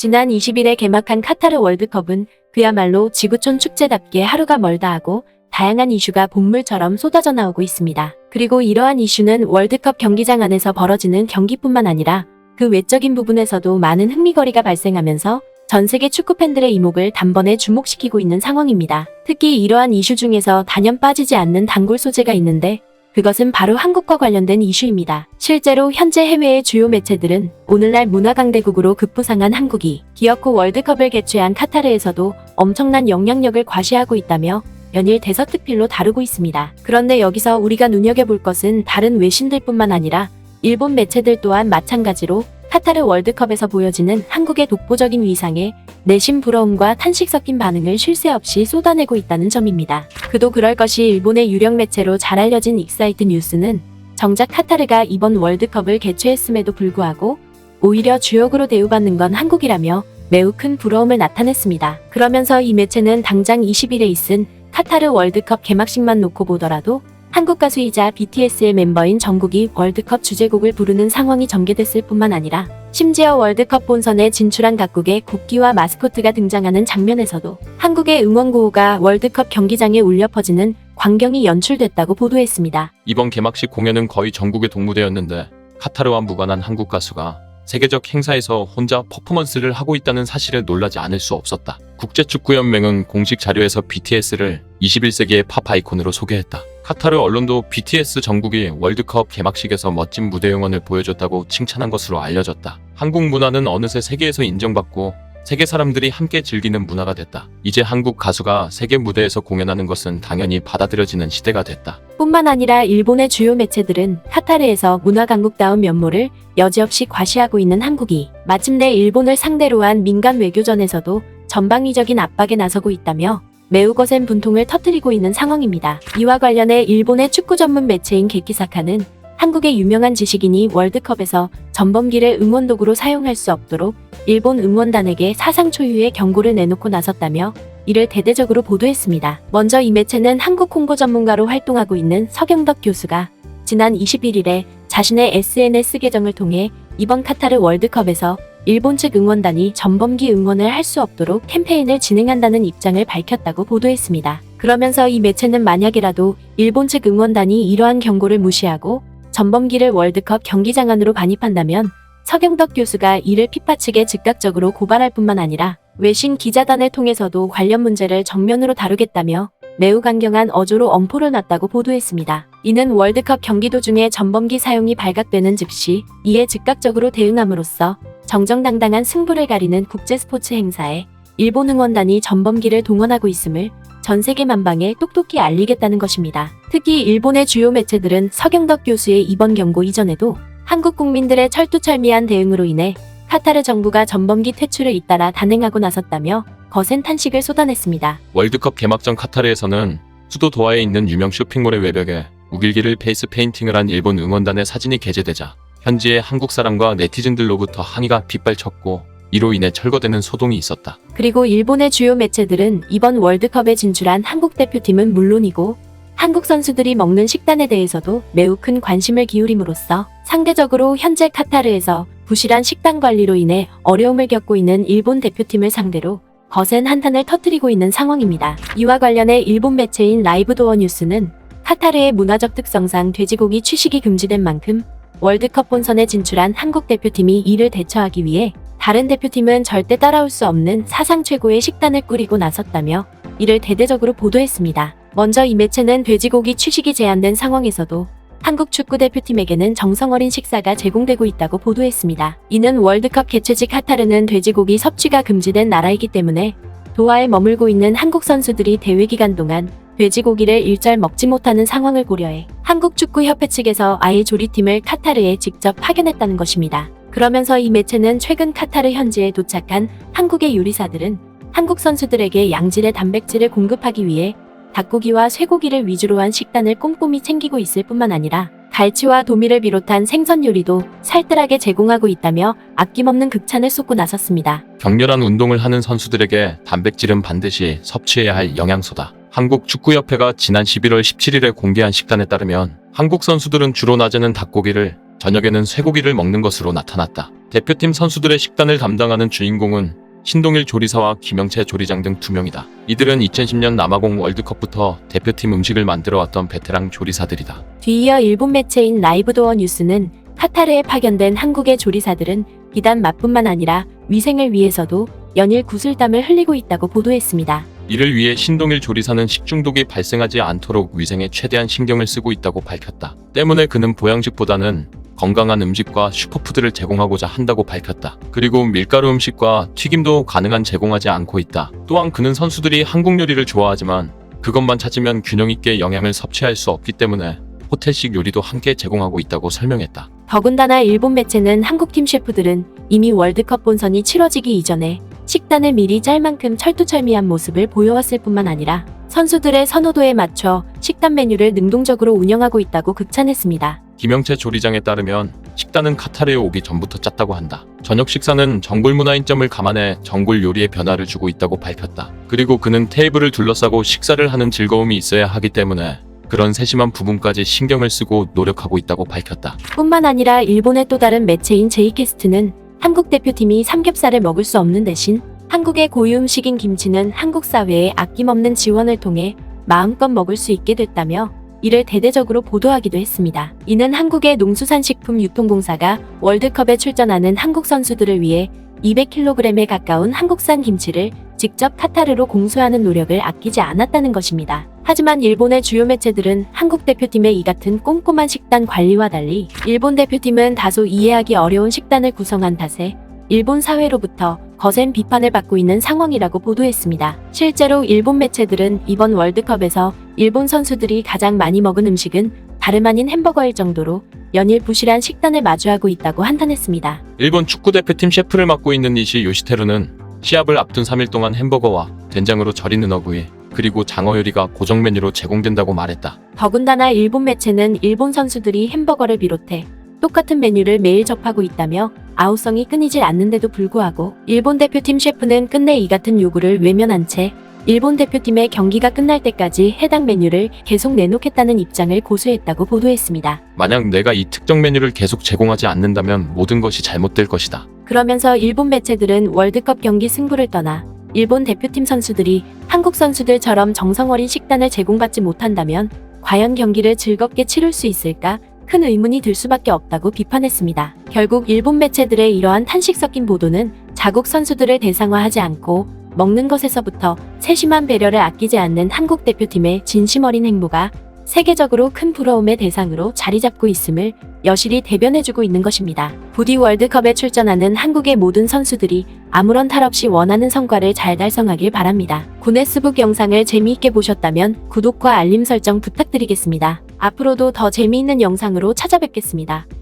지난 20일에 개막한 카타르 월드컵은 그야말로 지구촌 축제답게 하루가 멀다 하고 다양한 이슈가 본물처럼 쏟아져 나오고 있습니다. 그리고 이러한 이슈는 월드컵 경기장 안에서 벌어지는 경기뿐만 아니라 그 외적인 부분에서도 많은 흥미거리가 발생하면서 전 세계 축구 팬들의 이목을 단번에 주목시키고 있는 상황입니다. 특히 이러한 이슈 중에서 단연 빠지지 않는 단골 소재가 있는데 그것은 바로 한국과 관련된 이슈입니다. 실제로 현재 해외의 주요 매체들은 오늘날 문화강대국으로 급부상한 한국이 기어코 월드컵을 개최한 카타르에서도 엄청난 영향력을 과시하고 있다며 연일 대서특필로 다루고 있습니다. 그런데 여기서 우리가 눈여겨볼 것은 다른 외신들뿐만 아니라 일본 매체들 또한 마찬가지로 카타르 월드컵에서 보여지는 한국의 독보적인 위상에 내심 부러움과 탄식 섞인 반응을 쉴 새 없이 쏟아내고 있다는 점입니다. 그도 그럴 것이 일본의 유력 매체로 잘 알려진 익사이트 뉴스는 정작 카타르가 이번 월드컵을 개최했음에도 불구하고 오히려 주역으로 대우받는 건 한국이라며 매우 큰 부러움을 나타냈습니다. 그러면서 이 매체는 당장 20일에 있은 카타르 월드컵 개막식만 놓고 보더라도 한국 가수이자 BTS의 멤버인 정국이 월드컵 주제곡을 부르는 상황이 전개됐을 뿐만 아니라 심지어 월드컵 본선에 진출한 각국의 국기와 마스코트가 등장하는 장면에서도 한국의 응원 구호가 월드컵 경기장에 울려 퍼지는 광경이 연출됐다고 보도했습니다. 이번 개막식 공연은 거의 전국의 동무대였는데 카타르와 무관한 한국 가수가 세계적 행사에서 혼자 퍼포먼스를 하고 있다는 사실에 놀라지 않을 수 없었다. 국제축구연맹은 공식 자료에서 BTS를 21세기의 팝 아이콘으로 소개했다. 카타르 언론도 BTS 정국이 월드컵 개막식에서 멋진 무대 응원을 보여줬다고 칭찬한 것으로 알려졌다. 한국 문화는 어느새 세계에서 인정받고 세계 사람들이 함께 즐기는 문화가 됐다. 이제 한국 가수가 세계 무대에서 공연하는 것은 당연히 받아들여지는 시대가 됐다. 뿐만 아니라 일본의 주요 매체들은 카타르에서 문화강국다운 면모를 여지없이 과시하고 있는 한국이 마침내 일본을 상대로 한 민간 외교전에서도 전방위적인 압박에 나서고 있다며 매우 거센 분통을 터뜨리고 있는 상황입니다. 이와 관련해 일본의 축구 전문 매체인 게키사카는 한국의 유명한 지식인이 월드컵에서 전범기를 응원도구로 사용할 수 없도록 일본 응원단에게 사상 초유의 경고를 내놓고 나섰다며 이를 대대적으로 보도했습니다. 먼저 이 매체는 한국 홍보 전문가로 활동하고 있는 서경덕 교수가 지난 21일에 자신의 SNS 계정을 통해 이번 카타르 월드컵에서 일본 측 응원단이 전범기 응원을 할 수 없도록 캠페인을 진행한다는 입장을 밝혔다고 보도했습니다. 그러면서 이 매체는 만약이라도 일본 측 응원단이 이러한 경고를 무시하고 전범기를 월드컵 경기장 안으로 반입한다면 서경덕 교수가 이를 피파 측에 즉각적으로 고발할 뿐만 아니라 외신 기자단을 통해서도 관련 문제를 정면으로 다루겠다며 매우 강경한 어조로 엄포를 놨다고 보도했습니다. 이는 월드컵 경기 도중에 전범기 사용이 발각되는 즉시 이에 즉각적으로 대응함으로써 정정당당한 승부를 가리는 국제 스포츠 행사에 일본 응원단이 전범기를 동원하고 있음을 전 세계 만방에 똑똑히 알리겠다는 것입니다. 특히 일본의 주요 매체들은 서경덕 교수의 이번 경고 이전에도 한국 국민들의 철두철미한 대응으로 인해 카타르 정부가 전범기 퇴출을 잇따라 단행하고 나섰다며 거센 탄식을 쏟아냈습니다. 월드컵 개막전 카타르에서는 수도 도하에 있는 유명 쇼핑몰의 외벽에 우길기를 페이스 페인팅을 한 일본 응원단의 사진이 게재되자 현지의 한국 사람과 네티즌들로부터 항의가 빗발쳤고 이로 인해 철거되는 소동이 있었다. 그리고 일본의 주요 매체들은 이번 월드컵에 진출한 한국 대표팀은 물론이고 한국 선수들이 먹는 식단에 대해서도 매우 큰 관심을 기울임으로써 상대적으로 현재 카타르에서 부실한 식단 관리로 인해 어려움을 겪고 있는 일본 대표팀을 상대로 거센 한탄을 터뜨리고 있는 상황입니다. 이와 관련해 일본 매체인 라이브도어 뉴스는 카타르의 문화적 특성상 돼지고기 취식이 금지된 만큼 월드컵 본선에 진출한 한국 대표팀이 이를 대처하기 위해 다른 대표팀은 절대 따라올 수 없는 사상 최고의 식단을 꾸리고 나섰다며 이를 대대적으로 보도했습니다. 먼저 이 매체는 돼지고기 취식이 제한된 상황에서도 한국 축구 대표팀에게는 정성 어린 식사가 제공되고 있다고 보도했습니다. 이는 월드컵 개최지 카타르는 돼지고기 섭취가 금지된 나라이기 때문에 도하에 머물고 있는 한국 선수들이 대회 기간 동안 돼지고기를 일절 먹지 못하는 상황을 고려해 한국축구협회 측에서 아예 조리팀을 카타르에 직접 파견했다는 것입니다. 그러면서 이 매체는 최근 카타르 현지에 도착한 한국의 요리사들은 한국 선수들에게 양질의 단백질을 공급하기 위해 닭고기와 쇠고기를 위주로 한 식단을 꼼꼼히 챙기고 있을 뿐만 아니라 갈치와 도미를 비롯한 생선 요리도 살뜰하게 제공하고 있다며 아낌없는 극찬을 쏟고 나섰습니다. 격렬한 운동을 하는 선수들에게 단백질은 반드시 섭취해야 할 영양소다. 한국축구협회가 지난 11월 17일에 공개한 식단에 따르면 한국 선수들은 주로 낮에는 닭고기를, 저녁에는 쇠고기를 먹는 것으로 나타났다. 대표팀 선수들의 식단을 담당하는 주인공은 신동일 조리사와 김영채 조리장 등 2명이다. 이들은 2010년 남아공 월드컵부터 대표팀 음식을 만들어왔던 베테랑 조리사들이다. 뒤이어 일본 매체인 라이브도어 뉴스는 카타르에 파견된 한국의 조리사들은 비단 맛뿐만 아니라 위생을 위해서도 연일 구슬땀을 흘리고 있다고 보도했습니다. 이를 위해 신동일 조리사는 식중독이 발생하지 않도록 위생에 최대한 신경을 쓰고 있다고 밝혔다. 때문에 그는 보양식보다는 건강한 음식과 슈퍼푸드를 제공하고자 한다고 밝혔다. 그리고 밀가루 음식과 튀김도 가능한 제공하지 않고 있다. 또한 그는 선수들이 한국 요리를 좋아하지만 그것만 찾으면 균형 있게 영양을 섭취할 수 없기 때문에 호텔식 요리도 함께 제공하고 있다고 설명했다. 더군다나 일본 매체는 한국팀 셰프들은 이미 월드컵 본선이 치러지기 이전에 식단을 미리 짤 만큼 철두철미한 모습을 보여왔을 뿐만 아니라 선수들의 선호도에 맞춰 식단 메뉴를 능동적으로 운영하고 있다고 극찬했습니다. 김영채 조리장에 따르면 식단은 카타르에 오기 전부터 짰다고 한다. 저녁 식사는 정골 문화인점을 감안해 정골 요리에 변화를 주고 있다고 밝혔다. 그리고 그는 테이블을 둘러싸고 식사를 하는 즐거움이 있어야 하기 때문에 그런 세심한 부분까지 신경을 쓰고 노력하고 있다고 밝혔다. 뿐만 아니라 일본의 또 다른 매체인 제이캐스트는 한국 대표팀이 삼겹살을 먹을 수 없는 대신 한국의 고유 음식인 김치는 한국 사회의 아낌없는 지원을 통해 마음껏 먹을 수 있게 됐다며 이를 대대적으로 보도하기도 했습니다. 이는 한국의 농수산식품유통공사가 월드컵에 출전하는 한국 선수들을 위해 200kg에 가까운 한국산 김치를 직접 카타르로 공수하는 노력을 아끼지 않았다는 것입니다. 하지만 일본의 주요 매체들은 한국 대표팀의 이 같은 꼼꼼한 식단 관리와 달리 일본 대표팀은 다소 이해하기 어려운 식단을 구성한 탓에 일본 사회로부터 거센 비판을 받고 있는 상황이라고 보도했습니다. 실제로 일본 매체들은 이번 월드컵에서 일본 선수들이 가장 많이 먹은 음식은 다름 아닌 햄버거일 정도로 연일 부실한 식단을 마주하고 있다고 한탄했습니다. 일본 축구대표팀 셰프를 맡고 있는 이시 요시테루는 시합을 앞둔 3일 동안 햄버거와 된장으로 절인 어구이 그리고 장어 요리가 고정 메뉴로 제공된다고 말했다. 더군다나 일본 매체는 일본 선수들이 햄버거를 비롯해 똑같은 메뉴를 매일 접하고 있다며 아우성이 끊이질 않는데도 불구하고 일본 대표팀 셰프는 끝내 이 같은 요구를 외면한 채 일본 대표팀의 경기가 끝날 때까지 해당 메뉴를 계속 내놓겠다는 입장을 고수했다고 보도했습니다. 만약 내가 이 특정 메뉴를 계속 제공하지 않는다면 모든 것이 잘못될 것이다. 그러면서 일본 매체들은 월드컵 경기 승부를 떠나 일본 대표팀 선수들이 한국 선수들처럼 정성 어린 식단을 제공받지 못한다면 과연 경기를 즐겁게 치룰 수 있을까? 큰 의문이 들 수밖에 없다고 비판했습니다. 결국 일본 매체들의 이러한 탄식 섞인 보도는 자국 선수들을 대상화하지 않고 먹는 것에서부터 세심한 배려를 아끼지 않는 한국 대표팀의 진심 어린 행보가 세계적으로 큰 부러움의 대상으로 자리 잡고 있음을 여실히 대변해주고 있는 것입니다. 부디 월드컵에 출전하는 한국의 모든 선수들이 아무런 탈 없이 원하는 성과를 잘 달성하길 바랍니다. 구네스북 영상을 재미있게 보셨다면 구독과 알림 설정 부탁드리겠습니다. 앞으로도 더 재미있는 영상으로 찾아뵙겠습니다.